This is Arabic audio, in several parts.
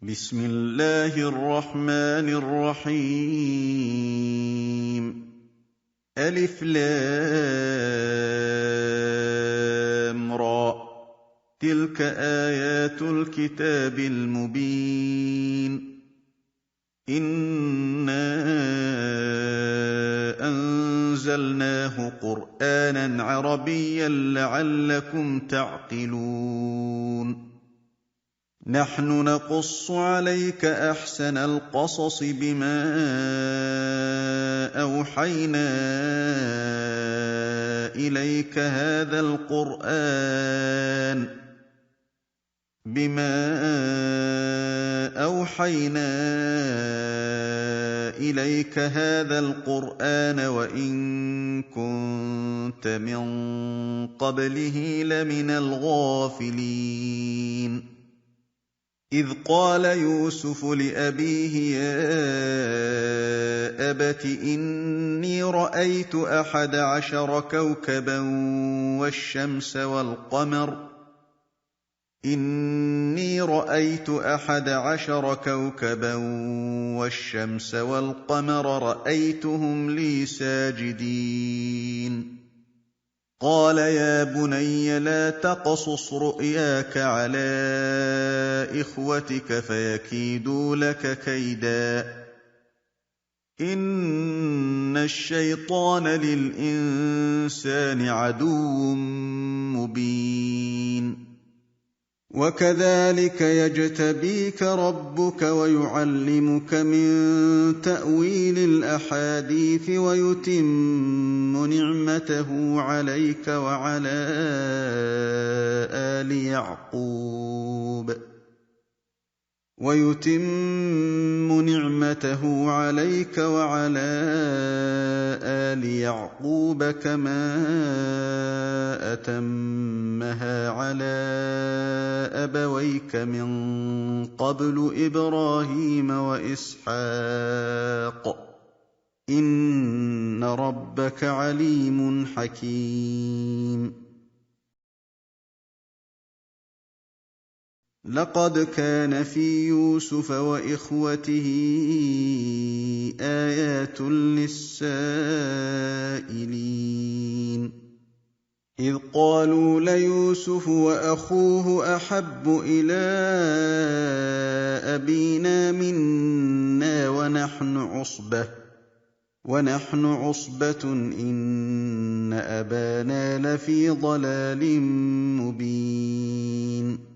بسم الله الرحمن الرحيم ألف لام را تلك آيات الكتاب المبين إنا أنزلناه قرآنا عربيا لعلكم تعقلون نحن نقص عليك أحسن القصص بما أوحينا إليك هذا القرآن وإن كنت من قبله لمن الغافلين إذ قال يوسف لأبيه يا أبت إني رأيت 11 كوكبا والشمس والقمر رأيتهم لي ساجدين قال يا بني لا تقصص رؤياك على إخوتك فيكيدوا لك كيدا إن الشيطان للإنسان عدو مبين وكذلك يجتبيك ربك ويعلمك من تأويل الأحاديث ويتم نعمته عليك وعلى آل يعقوب كما أتمها على أبويك من قبل إبراهيم وإسحاق إن ربك عليم حكيم لقد كان في يوسف وإخوته آيات للسائلين إذ قالوا ليوسف وأخوه أحب إلى أبينا منا ونحن عصبة إن أبانا لفي ضلال مبين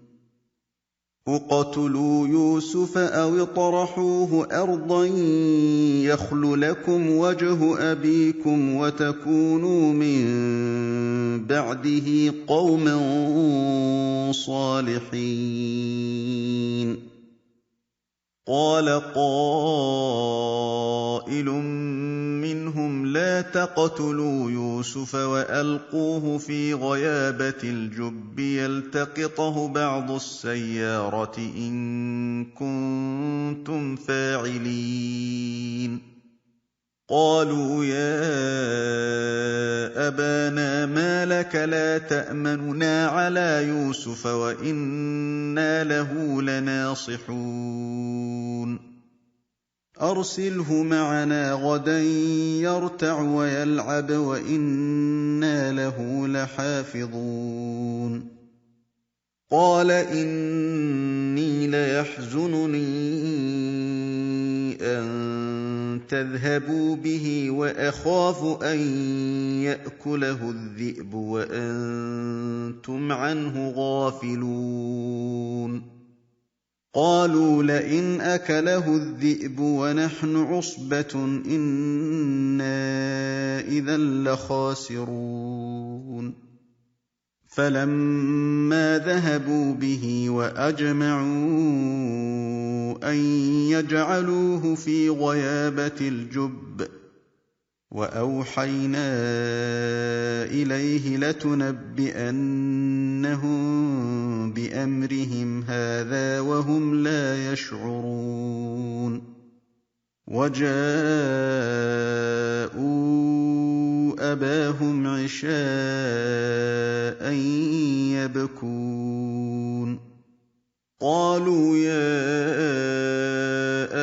اقتلوا يوسف أو اطرحوه أرضا يخل لكم وجه أبيكم وتكونوا من بعده قوما صالحين قال قائل منهم لا تقتلوا يوسف وألقوه في غيابة الجب يلتقطه بعض السيارة إن كنتم فاعلين قالوا يا أبانا ما لك لا تأمننا على يوسف وإنا له لناصحون أرسله معنا غدا يرتع ويلعب وإنا له لحافظون قال إني ليحزنني أن تذهبوا به وأخاف أن يأكله الذئب وأنتم عنه غافلون قالوا لئن أكله الذئب ونحن عصبة إنا إذا لخاسرون فلما ذهبوا به وأجمعوا أن يجعلوه في غيابة الجب وأوحينا إليه لتنبئنهم بأمرهم هذا وهم لا يشعرون وجاءوا أباهم عشاء يبكون قَالُوا يَا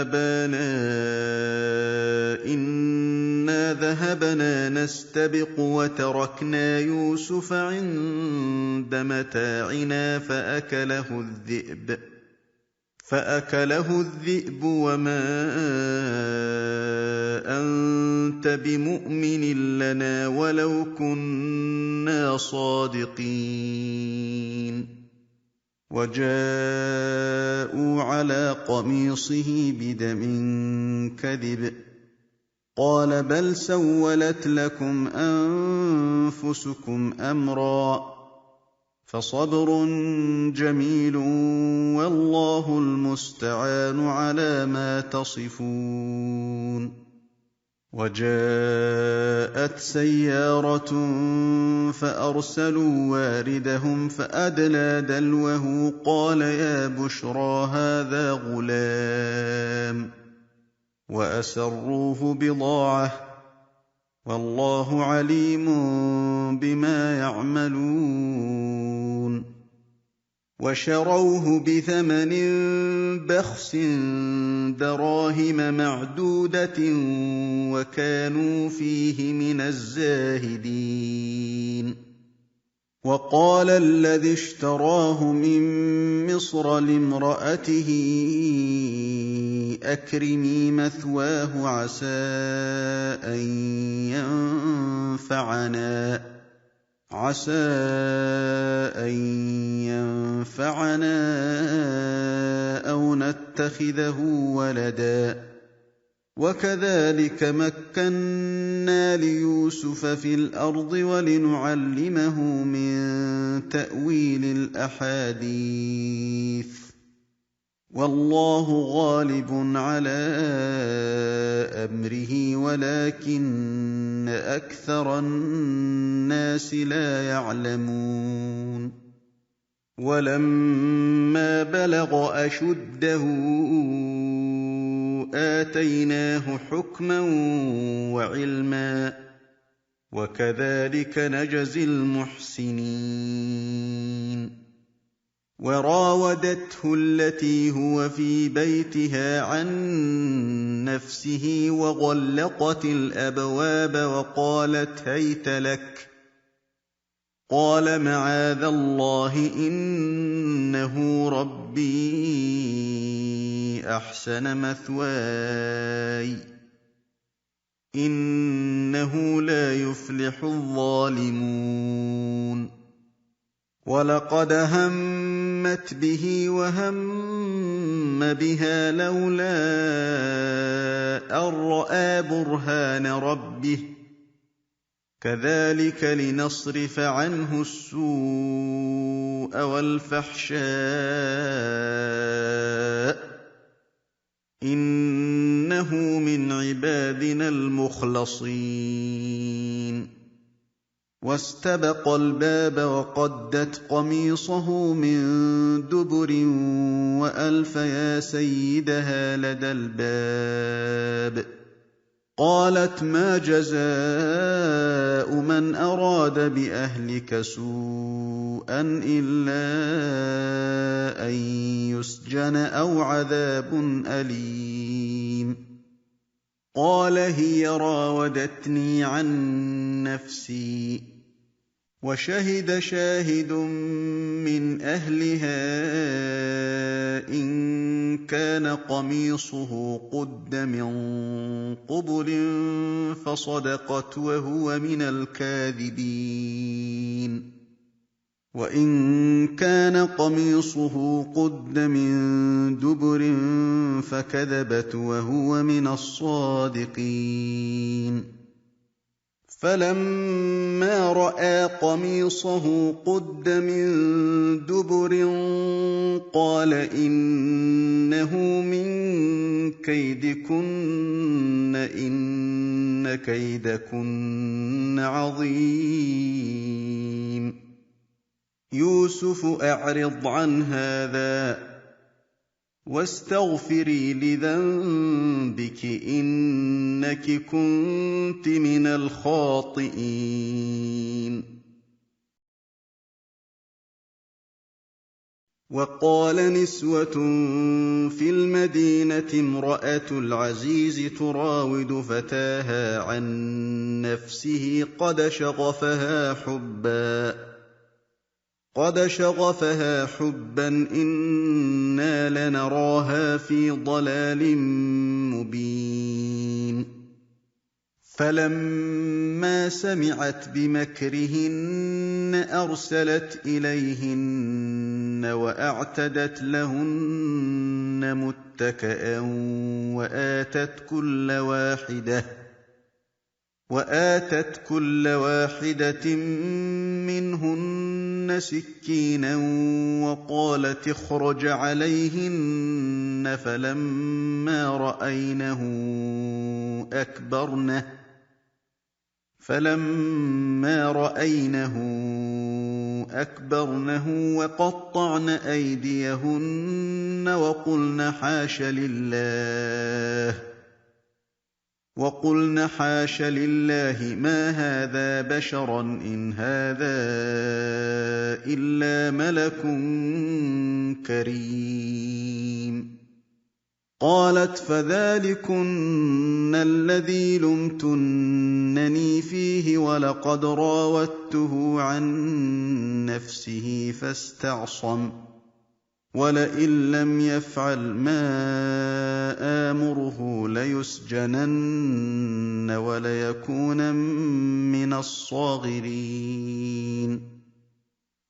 أَبَانَا إِنَّا ذَهَبْنَا نَسْتَبِقُ وَتَرَكْنَا يُوسُفَ عِندَ مَتَاعِنَا فَأَكَلَهُ الذِّئْبُ وَمَا أَنتَ بِمُؤْمِنٍ لَّنَا وَلَوْ كُنَّا صَادِقِينَ وَجَاءُوا عَلَىٰ قَمِيصِهِ بِدَمٍ كَذِبٍ ۚ قَالَ بَلْ سَوَّلَتْ لَكُمْ أَنفُسُكُمْ أَمْرًا ۖ فَصَبْرٌ جَمِيلٌ وَاللَّهُ الْمُسْتَعَانُ عَلَىٰ مَا تَصِفُونَ وَجَاءَتْ سَيَّارَةٌ فَأَرْسَلُوا وَارِدَهُمْ فَأَدْلَىٰ دَلْوَهُ قَالَ يَا بُشْرَىٰ هَٰذَا غُلَامٌ ۚ وَأَسَرُّوهُ بِضَاعَةً ۚ وَاللَّهُ عَلِيمٌ بِمَا يَعْمَلُونَ وَشَرَوْهُ بِثَمَنٍ بَخْسٍ دَرَاهِمَ مَعْدُودَةٍ وَكَانُوا فِيهِ مِنَ الزَّاهِدِينَ وَقَالَ الَّذِي اشْتَرَاهُ مِن مِّصْرَ لِامْرَأَتِهِ أَكْرِمِي مَثْوَاهُ عَسَىٰ أَن يَنفَعَنَا أَوْ نَتَّخِذَهُ وَلَدًا ۚ وَكَذَٰلِكَ مَكَّنَّا لِيُوسُفَ فِي الْأَرْضِ وَلِنُعَلِّمَهُ مِن تَأْوِيلِ الْأَحَادِيثِ ۚ وَاللَّهُ غَالِبٌ عَلَىٰ أَمْرِهِ وَلَٰكِنَّ أَكْثَرَ النَّاسِ لَا يَعْلَمُونَ وَلَمَّا بَلَغَ أَشُدَّهُ آتَيْنَاهُ حُكْمًا وَعِلْمًا ۚ وَكَذَٰلِكَ نَجْزِي الْمُحْسِنِينَ وَرَاوَدَتْهُ الَّتِي هُوَ فِي بَيْتِهَا عَن نَّفْسِهِ وَغَلَّقَتِ الْأَبْوَابَ وَقَالَتْ هَيْتَ لَكَ ۚ قَالَ مَعَاذَ اللَّهِ ۖ إِنَّهُ رَبِّي أَحْسَنَ مَثْوَايَ ۖ إِنَّهُ لَا يُفْلِحُ الظَّالِمُونَ وَلَقَدْ هَمَّتْ بِهِ وَهَمَّ بِهَا لَوْلَا أَن رَّأَىٰ بُرْهَانَ رَبِّهِ ۚ كَذَٰلِكَ لِنَصْرِفَ عَنْهُ السُّوءَ وَالْفَحْشَاءَ ۚ إِنَّهُ مِنْ عِبَادِنَا الْمُخْلَصِينَ وَاسْتَبَقَ الْبَابَ وَقَدَّتْ قَمِيصَهُ مِن دُبُرٍ وَأَلْفَ يَا سَيِّدَهَا لَدَى الْبَابِ ۚ قَالَتْ مَا جَزَاءُ مَنْ أَرَادَ بِأَهْلِكَ سُوءًا إِلَّا أَن يُسْجَنَ أَوْ عَذَابٌ أَلِيمٌ قَالَ هِيَ رَاوَدَتْنِي عَن نَّفْسِي ۚ وَشَهِدَ شَاهِدٌ مِّنْ أَهْلِهَا إِن كَانَ قَمِيصُهُ قُدَّ مِن قُبُلٍ فَصَدَقَتْ وَهُوَ مِنَ الْكَاذِبِينَ وَإِن كَانَ قَمِيصُهُ قُدَّ مِن دُبُرٍ فَكَذَبَتْ وَهُوَ مِنَ الصَّادِقِينَ فَلَمَّا رَأَىٰ قَمِيصَهُ قُدَّ مِن دُبُرٍ قَالَ إِنَّهُ مِن كَيْدِكُنَّ ۖ إِنَّ كَيْدَكُنَّ عَظِيمٌ يُوسُفُ أَعْرِضْ عَنْ هَٰذَا وَاسْتَغْفِرِي لِذَنبِكِ ۖ إِنَّكِ كُنتِ مِنَ الْخَاطِئِينَ وقال نسوة في المدينة امرأة العزيز تراود فتاها عن نفسه قد شغفها حبا إنا لنراها في ضلال مبين فلما سمعت بمكرهن أرسلت إليهن وأعتدت لهن متكئا وآتت كل واحدة منهن سكينا وقالت اخرج عليهن فلما رأينه أكبرنه وقطعن أيديهن وقلن حاش لله ما هذا بشرا إن هذا إلا ملك كريم قالت فذلكن الذي لمتنني فيه ولقد راودته عن نفسه فاستعصم ولئن لم يفعل ما آمره ليسجنن وليكونن من الصاغرين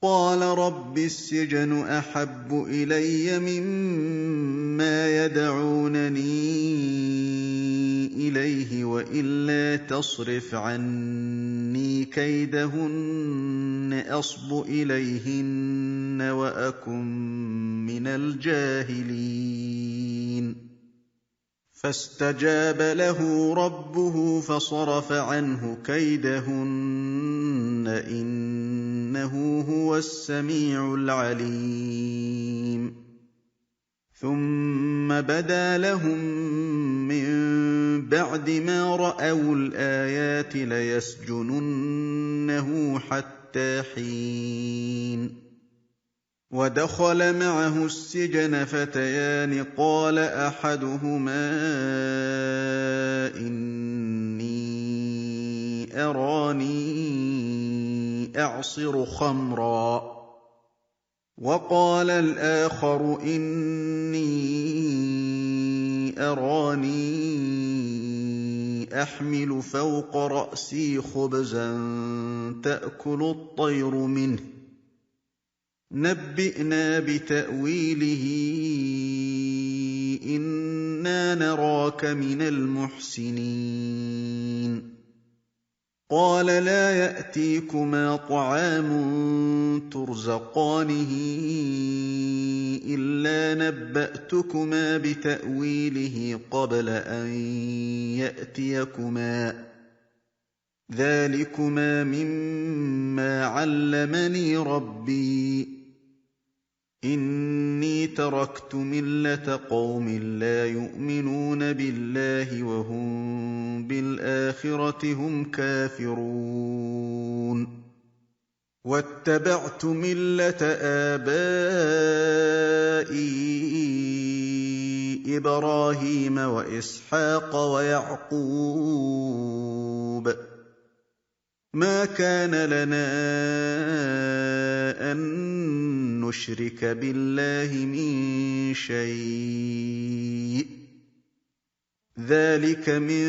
قال رب السجن أحب إلي مما يدعونني إليه وإلا تصرف عني كيدهن أصب إليهن وأكن من الجاهلين فاستجاب له ربه فصرف عنه كيدهن إنه هو السميع العليم ثم بدا لهم من بعد ما رأوا الآيات ليسجننه حتى حين ودخل معه السجن فتيان قال أحدهما إني أراني أعصر خمرا وقال الآخر إني أراني أحمل فوق رأسي خبزا تأكل الطير منه نبئنا بتأويله إنا نراك من المحسنين قال لا يأتيكما طعام ترزقانه إلا نبأتكما بتأويله قبل أن يأتيكما ذلكما مما علمني ربي إني تركت ملة قوم لا يؤمنون بالله وهم بالآخرة هم كافرون واتبعت ملة آبائي إبراهيم وإسحاق ويعقوب ما كان لنا أن نشرك بالله من شيء ذلك من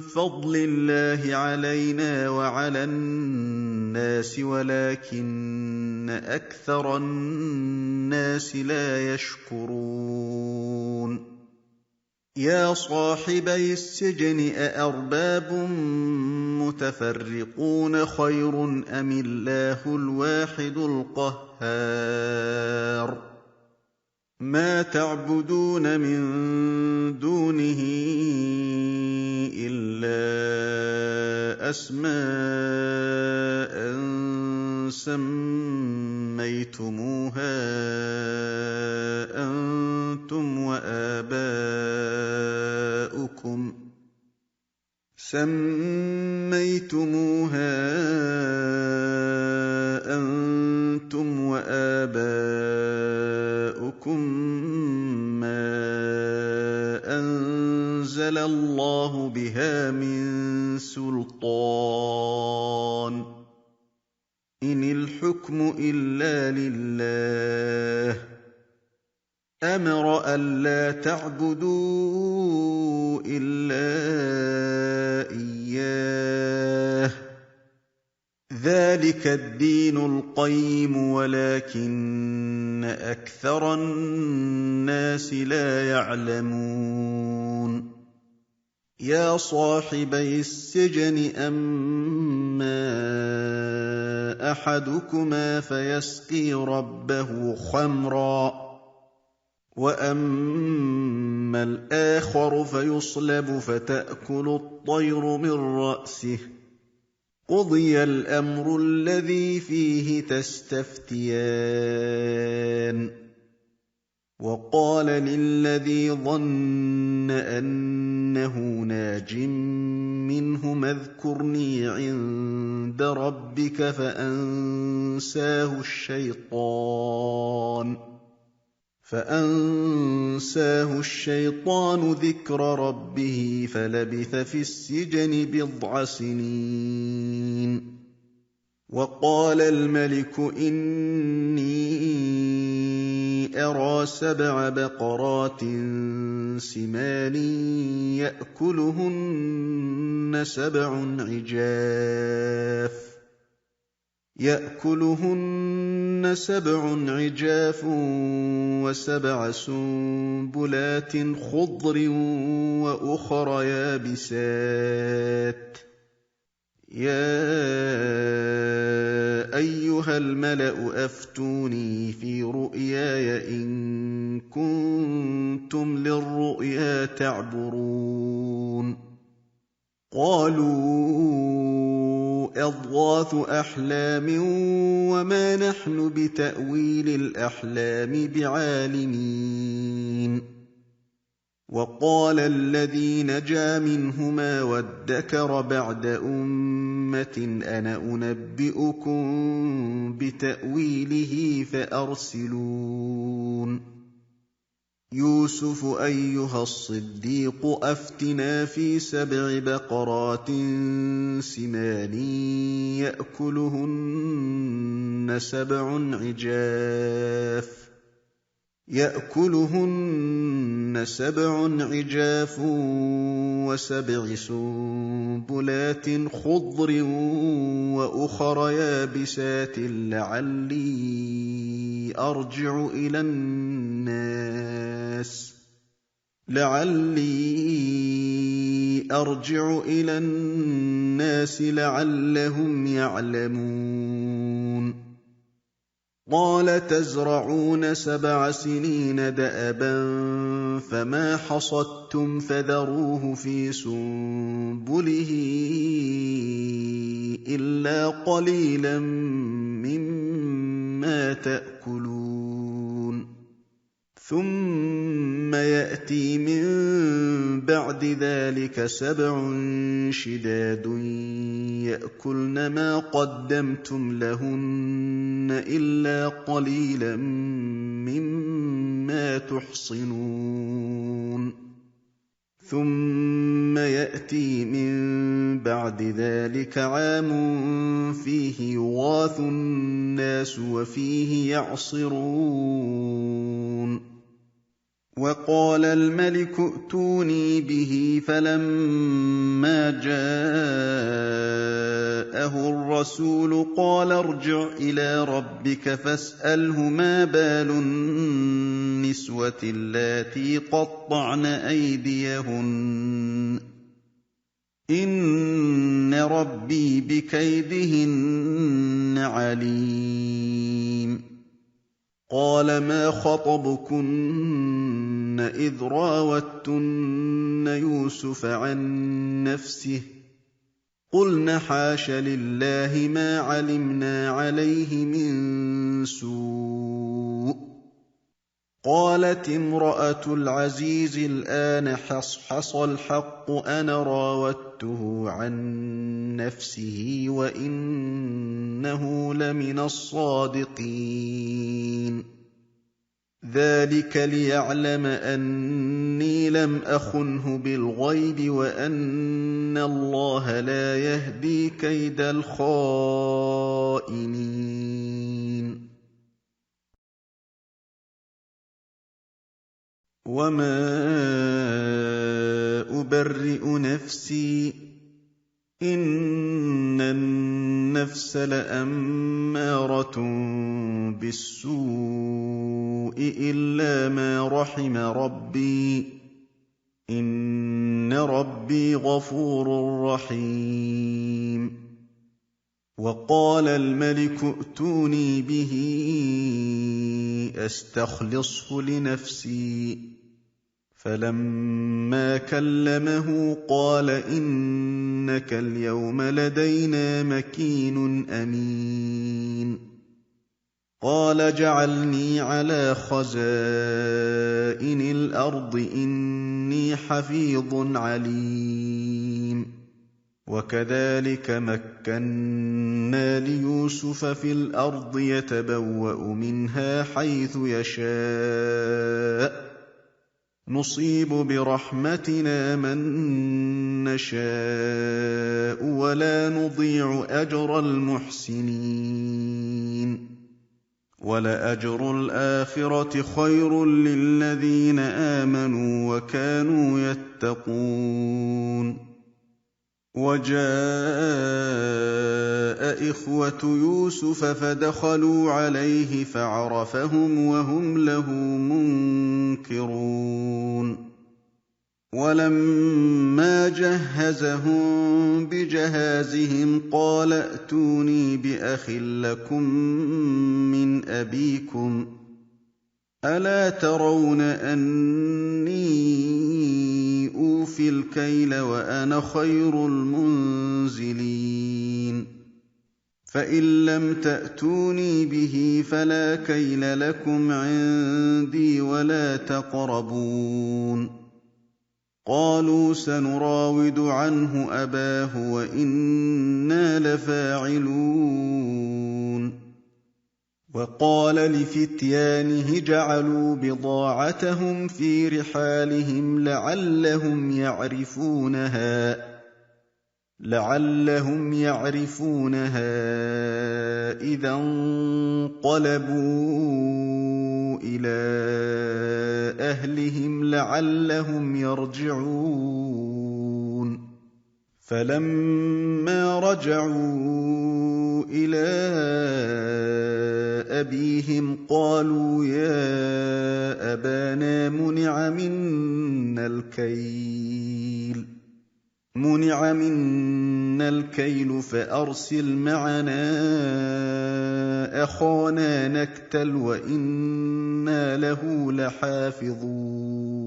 فضل الله علينا وعلى الناس ولكن أكثر الناس لا يشكرون يا صاحبي السجن أأرباب متفرقون خير أم الله الواحد القهار ما تعبدون من دونه إلا أسماء سميتموها أنتم وآباؤكم أنزل الله بها من سلطان إن الحكم إلا لله أمر ألا تعبدوا إلا إياه ذلك الدين القيم ولكن أكثر الناس لا يعلمون يا صاحبي السجن أما أحدكما فيسقي ربه خمرا وأما الآخر فيصلب فتأكل الطير من رأسه قضي الأمر الذي فيه تستفتيان وقال للذي ظن أنه ناج منهما اذكرني عند ربك فأنساه الشيطان ذكر ربه فلبث في السجن بضع سنين وقال الملك إني أرى 7 بقرات سمان يأكلهن سبع عجاف و7 سنبلات خضر وأخر يابسات يا أيها الملأ أفتوني في رؤياي إن كنتم للرؤيا تعبرون قالوا أضغاث أحلام وما نحن بتأويل الأحلام بعالمين وقال الذي نجا منهما وادكر بعد أمة أنا أنبئكم بتأويله فأرسلون يوسف أيها الصديق أفتنا في 7 بقرات سمان يأكلهن سبع عجاف و7 سنبلات خضر وأخر يابسات لعلي أرجع إلى الناس لعلهم يعلمون قال تزرعون 7 سنين دأبا فما حصدتم فذروه في سنبله إلا قليلا مما تأكلون ثم يأتي من بعد ذلك 7 شداد يأكلن ما قدمتم لهن إلا قليلا مما تحصنون ثم يأتي من بعد ذلك عام فيه يغاث الناس وفيه يعصرون وقال الملك ائتوني به فلما جاءه الرسول قال ارجع إلى ربك فاسأله ما بال النسوة اللاتي قطعن أيديهن إن ربي بكيدهن عليم قال ما خطبكن إذ راوتن يوسف عن نفسه قلن حاش لله ما علمنا عليه من سوء قالت امرأة العزيز الآن حصحص الحق أنا راودته عن نفسه وإنه لمن الصادقين ذلك ليعلم أني لم أخنه بالغيب وأن الله لا يهدي كيد الخائنين. وما أبرئ نفسي إن النفس لأمارة بالسوء إلا ما رحم ربي إن ربي غفور رحيم. وقال الملك ائتوني به أستخلصه لنفسي فلما كلمه قال إنك اليوم لدينا مكين أمين. قال جعلني على خزائن الأرض إني حفيظ عليم. وكذلك مكنا ليوسف في الأرض يتبوأ منها حيث يشاء نصيب برحمتنا من نشاء ولا نضيع أجر المحسنين. ولأجر الآخرة خير للذين آمنوا وكانوا يتقون. وجاء إخوة يوسف فدخلوا عليه فعرفهم وهم له منكرون. ولما جهزهم بجهازهم قال ائتوني بأخ لكم من أبيكم ألا ترون أني أوفي الكيل وأنا خير المنزلين. فإن لم تأتوني به فلا كيل لكم عندي ولا تقربون. قالوا سنراود عنه أباه وإنا لفاعلون. وقال لفتيانه جعلوا بضاعتهم في رحالهم لعلهم يعرفونها إذا انقلبوا إلى أهلهم لعلهم يرجعون. فلما رجعوا إلى أبيهم قالوا يا أبانا منع منا الكيل فأرسل معنا أخانا نكتل وإنا له لحافظون.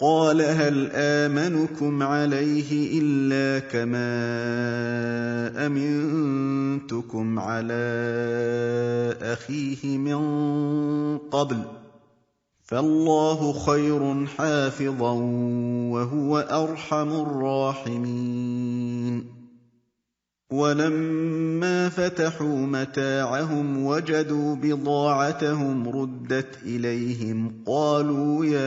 قال هل آمنكم عليه إلا كما أمنتكم على أخيه من قبل فالله خير حافظا وهو أرحم الراحمين. ولما فتحوا متاعهم وجدوا بضاعتهم ردت إليهم قالوا يا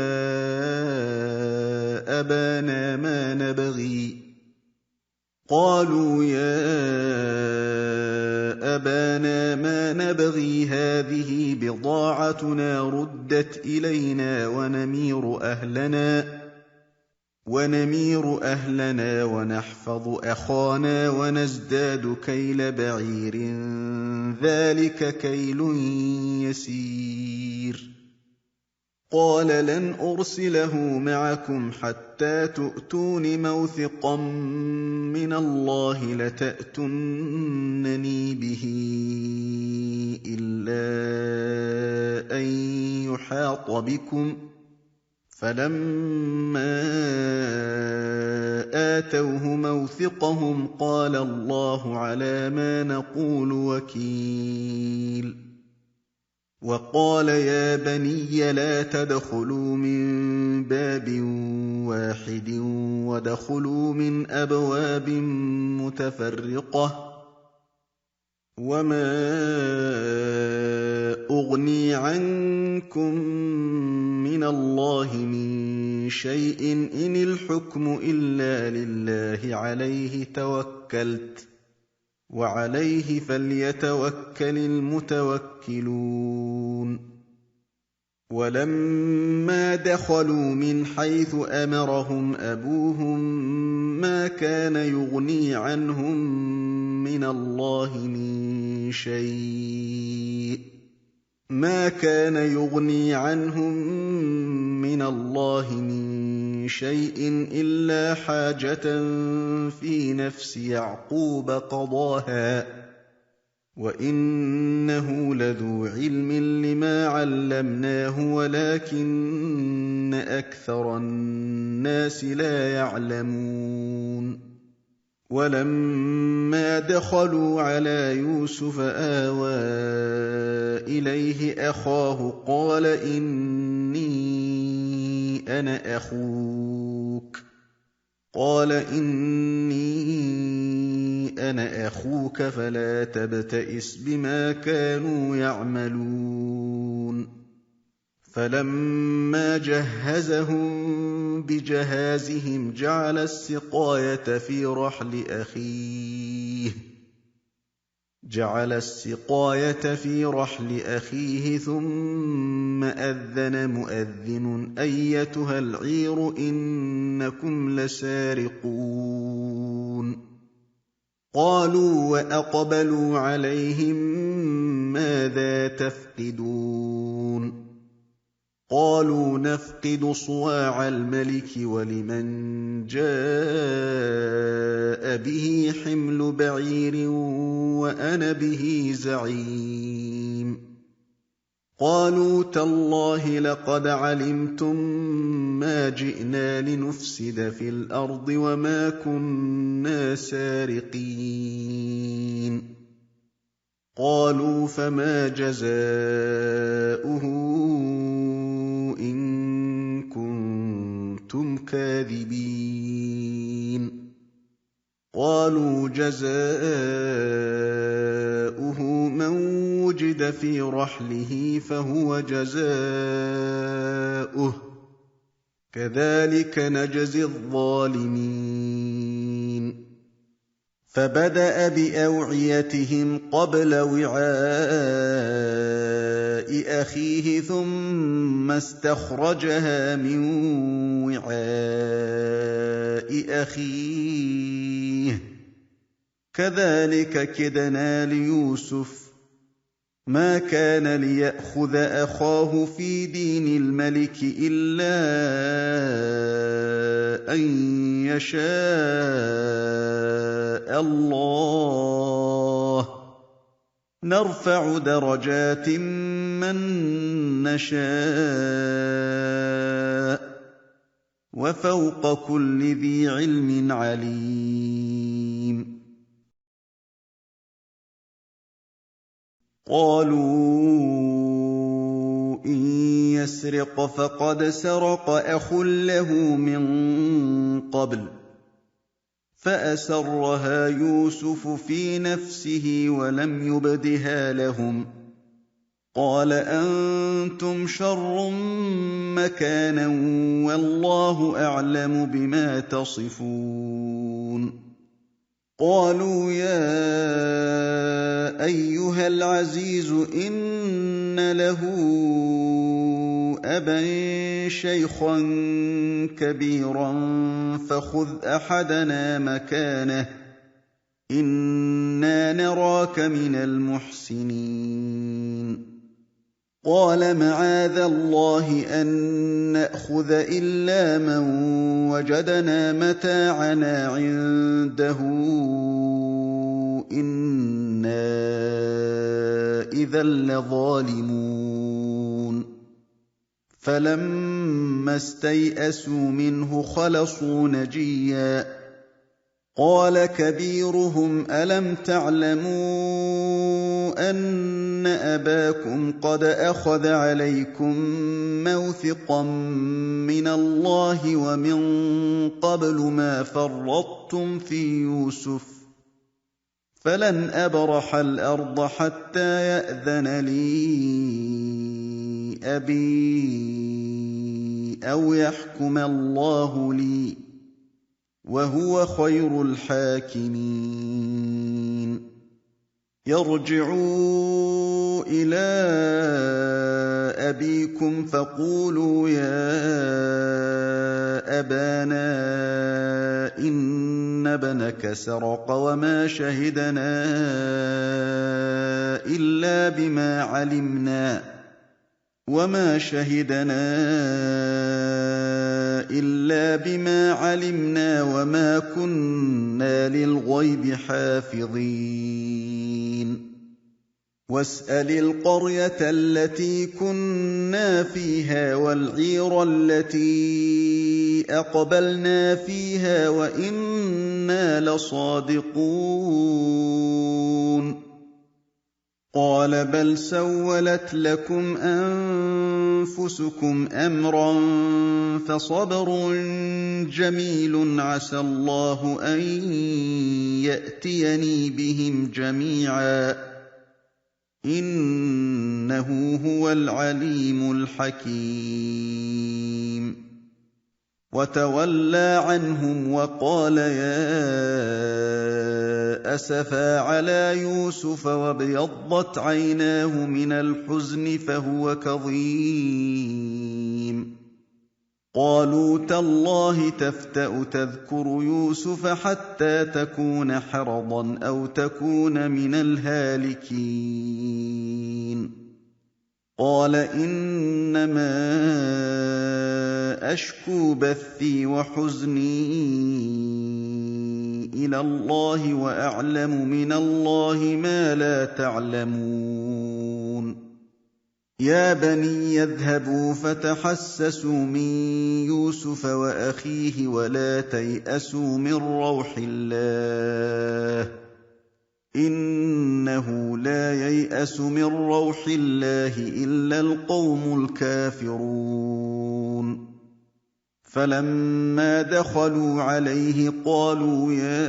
أبانا ما نبغي هذه بضاعتنا ردت إلينا ونمير أهلنا ونحفظ أخانا ونزداد كيل بعير ذلك كيل يسير. قال لن أرسله معكم حتى تؤتون موثقا من الله لتأتونني به إلا أن يحاط بكم. فلما آتوه موثقهم قال الله على ما نقول وكيل. وقال يا بني لا تدخلوا من باب واحد وادخلوا من أبواب متفرقة وما يغني عنكم من الله من شيء إن الحكم إلا لله عليه توكلت وعليه فليتوكل المتوكلون ولما دخلوا من حيث أمرهم أبوهم ما كان يغني عنهم من الله من شيء إلا حاجة في نفس يعقوب قضاها وإنه لذو علم لما علمناه ولكن أكثر الناس لا يعلمون ولما دخلوا على يوسف آوى إليه أخاه قال إني أنا أخوك فلا تبتئس بما كانوا يعملون فلما جهزهم بجهازهم جعل السقاية في رحل أخيه ثم أذن مؤذن أيتها العير إنكم لسارقون قالوا وأقبلوا عليهم ماذا تفقدون قالوا نفقد صواع الملك ولمن جاء به حمل بعير وأنا به زعيم قالوا تالله لقد علمتم ما جئنا لنفسد في الأرض وما كنا سارقين قالوا فما جزاؤه إن كنتم كاذبين قالوا جزاؤه من وجد في رحله فهو جزاؤه كذلك نجزي الظالمين فبدأ بأوعيتهم قبل وعاء أخيه ثم استخرجها من وعاء أخيه كذلك كدنا ليوسف ما كان ليأخذ أخاه في دين الملك إلا أن يشاء الله نرفع درجات من نشاء وفوق كل ذي علم عليم قالوا إن يسرق فقد سرق أخ له من قبل فأسرها يوسف في نفسه ولم يبدها لهم قال أنتم شر مكانا والله أعلم بما تصفون قالوا يا أيها العزيز إن له أبا شيخا كبيرا فخذ أحدنا مكانه إنا نراك من المحسنين قال معاذ الله أن نأخذ إلا من وجدنا متاعنا عنده إنا إذا لظالمون فلما استيئسوا منه خلصوا نجيا قال كبيرهم ألم تعلموا أن أباكم قد أخذ عليكم موثقا من الله ومن قبل ما فرطتم في يوسف فلن أبرح الأرض حتى يأذن لي أبي أو يحكم الله لي وهو خير الحاكمين يرجعوا إلى أبيكم فقولوا يا أبانا إن ابنك سرق وما شهدنا إلا بما علمنا وما كنا للغيب حافظين واسأل القرية التي كنا فيها والعير التي أقبلنا فيها وإنا لصادقون قال بل سولت لكم أنفسكم أمرا فصبر جميل عسى الله أن يأتيني بهم جميعا إنه هو العليم الحكيم وتولى عنهم وقال يا أسفا على يوسف وابيضت عيناه من الحزن فهو كظيم قالوا تالله تفتأ تذكر يوسف حتى تكون حرضا أو تكون من الهالكين قال إنما أشكو بثي وحزني إلى الله وأعلم من الله ما لا تعلمون يا بني اذهبوا فتحسسوا من يوسف وأخيه ولا تيأسوا من روح الله إنه لا ييأس من روح الله إلا القوم الكافرون فلما دخلوا عليه قالوا يا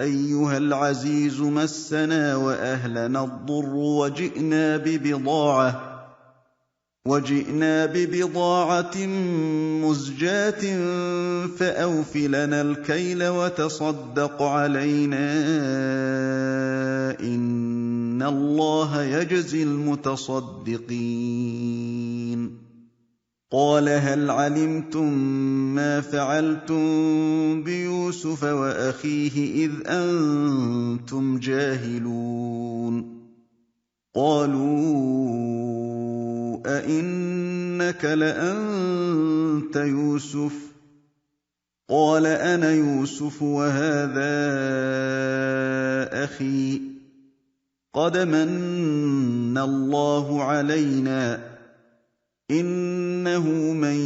أيها العزيز مسنا وأهلنا الضر وجئنا ببضاعة مزجاة فأوف لنا الكيل وتصدق علينا إن الله يجزي المتصدقين قال هل علمتم ما فعلتم بيوسف وأخيه إذ أنتم جاهلون قالوا أئنك لأنت يوسف قال أنا يوسف وهذا أخي قد من الله علينا إنه من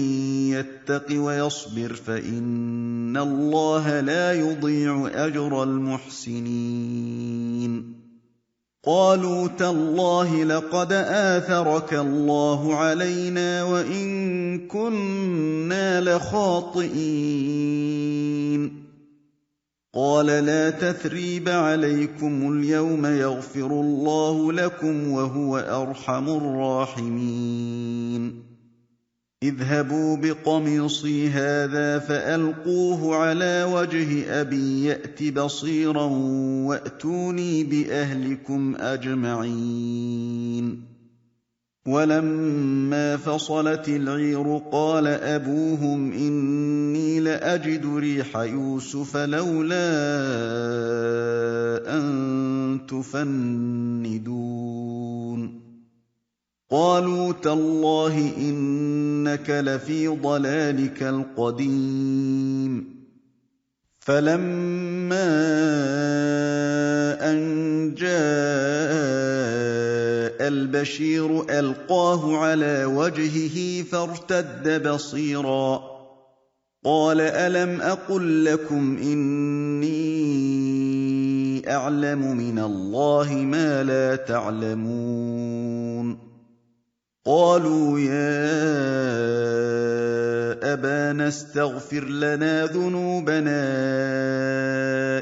يتق ويصبر فإن الله لا يضيع أجر المحسنين قالوا تالله لقد آثرك الله علينا وإن كنا لخاطئين قال لا تثريب عليكم اليوم يغفر الله لكم وهو أرحم الراحمين اذهبوا بقميصي هذا فألقوه على وجه أبي يأت بصيرا وأتوني بأهلكم أجمعين ولما فصلت العير قال أبوهم إني لأجد ريح يوسف لولا أن تفندون قالوا تالله إنك لفي ضلالك القديم فلما أن جاء البشير ألقاه على وجهه فارتد بصيرا قال ألم أقل لكم إني أعلم من الله ما لا تعلمون قَالُوا يَا أَبَانَا اسْتَغْفِرْ لَنَا ذُنُوبَنَا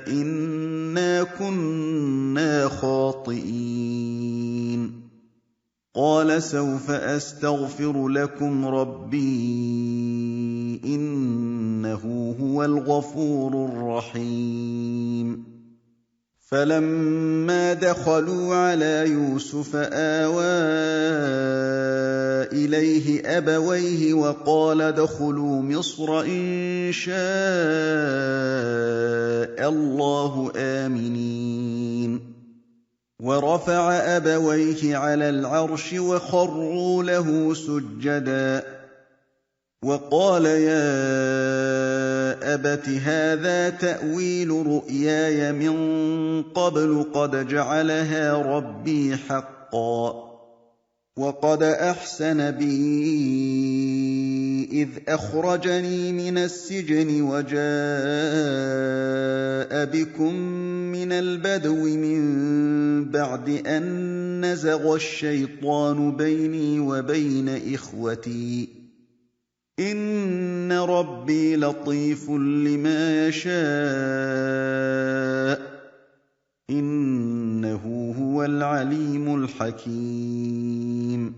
إِنَّا كُنَّا خَاطِئِينَ قَالَ سَوْفَ أَسْتَغْفِرُ لَكُمْ رَبِّي إِنَّهُ هُوَ الْغَفُورُ الرَّحِيمُ فَلَمَّا دَخَلُوا عَلَىٰ يُوسُفَ آوَىٰ إِلَيْهِ أَبَوَيْهِ وَقَالَ ادْخُلُوا مِصْرَ إِن شَاءَ اللَّهُ آمِنِينَ وَرَفَعَ أَبَوَيْهِ عَلَى الْعَرْشِ وَخَرُّوا لَهُ سُجَّدًا وَقَالَ يَا أَبَتِ هَٰذَا تَأْوِيلُ رُؤْيَايَ مِن قَبْلُ قَدْ جَعَلَهَا رَبِّي حَقًّا وَقَدْ أَحْسَنَ بِي إِذْ أَخْرَجَنِي مِنَ السِّجْنِ وَجَاءَ بِكُم مِّنَ الْبَدْوِ مِن بَعْدِ أَن نَّزَغَ الشَّيْطَانُ بَيْنِي وَبَيْنَ إِخْوَتِي إِنَّ رَبِّي لَطِيفٌ لِّمَا يَشَاءُ إِنَّهُ هُوَ الْعَلِيمُ الْحَكِيمُ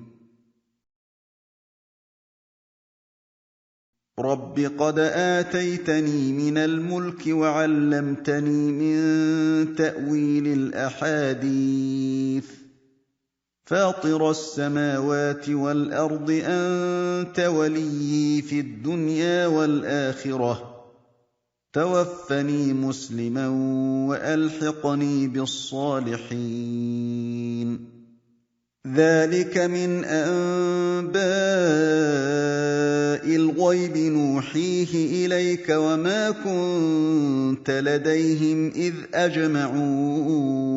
رَبِّ قَدْ آتَيْتَنِي مِنَ الْمُلْكِ وَعَلَّمْتَنِي مِن تَأْوِيلِ الْأَحَادِيثِ فَاطِرَ السَّمَاوَاتِ وَالْأَرْضِ أَنتَ وَلِيِّي فِي الدُّنْيَا وَالْآخِرَةِ تَوَفَّنِي مُسْلِمًا وَأَلْحِقْنِي بِالصَّالِحِينَ ذَٰلِكَ مِنْ أَنبَاءِ الْغَيْبِ نُوحِيهِ إِلَيْكَ وَمَا كُنتَ لَدَيْهِمْ إِذْ أَجْمَعُوا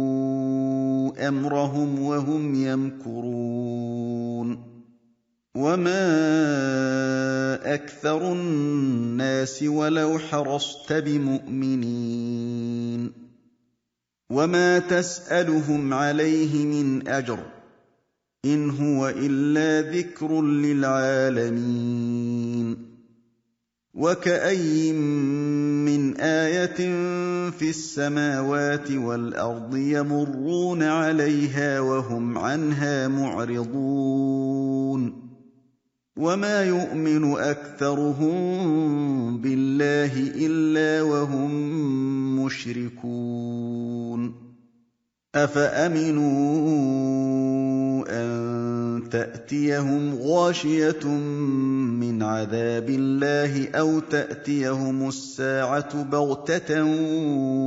أَمْرَهُمْ وَهُمْ يَمْكُرُونَ وَمَا أَكْثَرُ النَّاسِ وَلَوْ حَرَصْتَ بِمُؤْمِنِينَ وَمَا تَسْأَلُهُمْ عَلَيْهِ مِنْ أَجْرٍ إِنْ هُوَ إِلَّا ذِكْرٌ لِّلْعَالَمِينَ وَكَأَيِّن مِّنْ آيَةٍ فِي السَّمَاوَاتِ وَالْأَرْضِ يَمُرُّونَ عَلَيْهَا وَهُمْ عَنْهَا مُعْرِضُونَ وَمَا يُؤْمِنُ أَكْثَرُهُم بِاللَّهِ إِلَّا وَهُم مُّشْرِكُونَ أَفَأَمِنُوا أَن تَأْتِيَهُمْ غَاشِيَةٌ مِّنْ عَذَابِ اللَّهِ أَوْ تَأْتِيَهُمُ السَّاعَةُ بَغْتَةً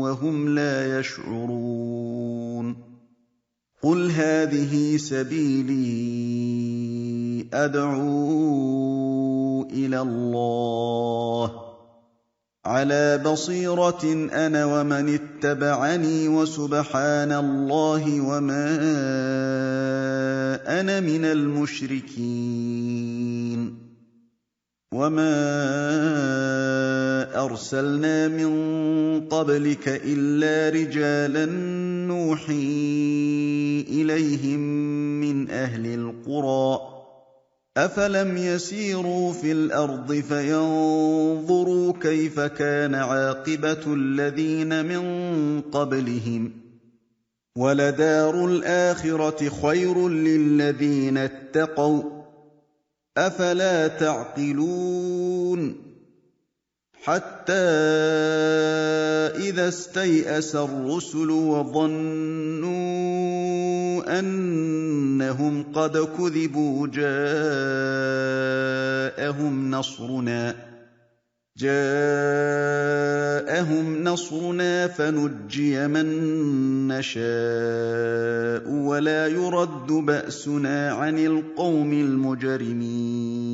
وَهُمْ لَا يَشْعُرُونَ قُلْ هَٰذِهِ سَبِيلِي أَدْعُو إِلَى اللَّهِ عَلَىٰ بَصِيرَةٍ أَنَا وَمَنِ اتَّبَعَنِي وَسُبْحَانَ اللَّهِ وَمَا أَنَا مِنَ الْمُشْرِكِينَ وَمَا أَرْسَلْنَا مِن قَبْلِكَ إِلَّا رِجَالًا نُّوحِي إِلَيْهِم مِّنْ أَهْلِ الْقُرَىٰ أَفَلَمْ يَسِيرُوا فِي الْأَرْضِ فَيَنظُرُوا كَيْفَ كَانَ عَاقِبَةُ الَّذِينَ مِن قَبْلِهِمْ ۚ وَلَدَارُ الْآخِرَةِ خَيْرٌ لِّلَّذِينَ اتَّقَوْا ۗ أَفَلَا تَعْقِلُونَ حَتَّىٰ إِذَا اسْتَيْأَسَ الرُّسُلُ وَظَنُّوا أَنَّهُمْ قَدْ كُذِبُوا جَاءَهُمْ نَصْرُنَا فَنُجِّيَ مَن نَّشَاءُ وَلَا يُرَدُّ بَأْسُنَا عَنِ الْقَوْمِ الْمُجْرِمِينَ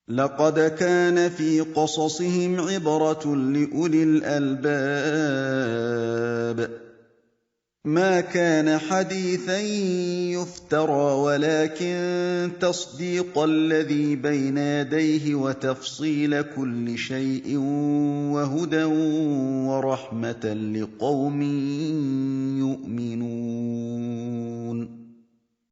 لَقَدْ كَانَ فِي قَصَصِهِمْ عِبْرَةٌ لِّأُولِي الْأَلْبَابِ مَا كَانَ حَدِيثًا يُفْتَرَىٰ وَلَٰكِن تَصْدِيقَ الَّذِي بَيْنَ يَدَيْهِ وَتَفْصِيلَ كُلِّ شَيْءٍ وَهُدًى وَرَحْمَةً لِّقَوْمٍ يُؤْمِنُونَ